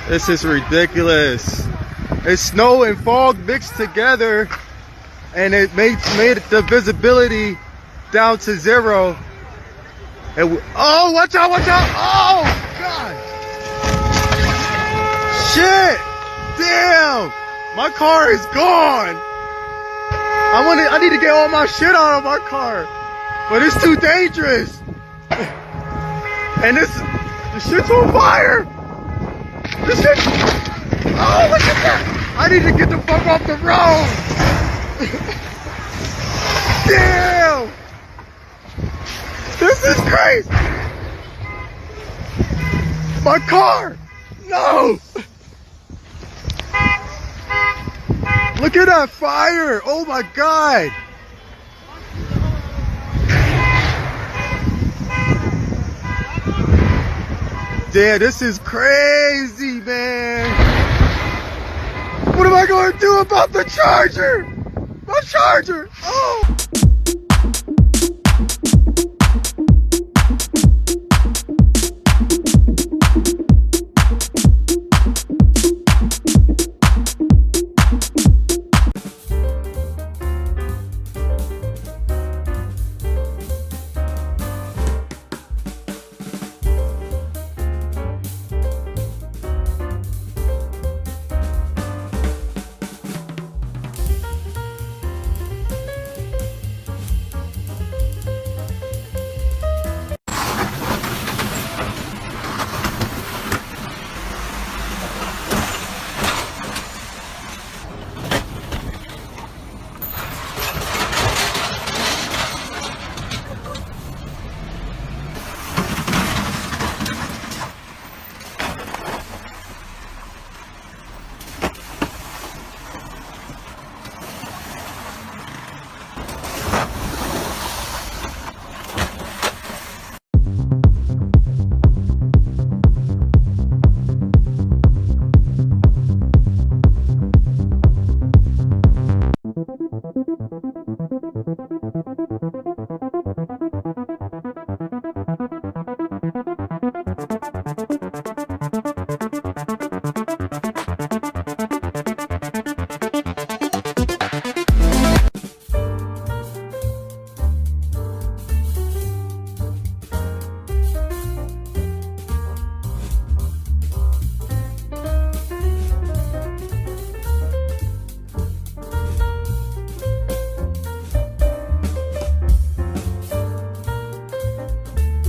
This is ridiculous. It's snow and fog mixed together, and it made the visibility down to 0. And oh, watch out, watch out. Oh, God. Shit. Damn. My car is gone. I need to get all my shit out of my car. But it's too dangerous. And the shit's on fire. This shit. Oh, look at that. I need to get the fuck off the road. Damn. This is crazy. My car. No. Look at that fire. Oh my God. Damn, this is crazy, man. What am I going to do about the charger? My charger. Oh.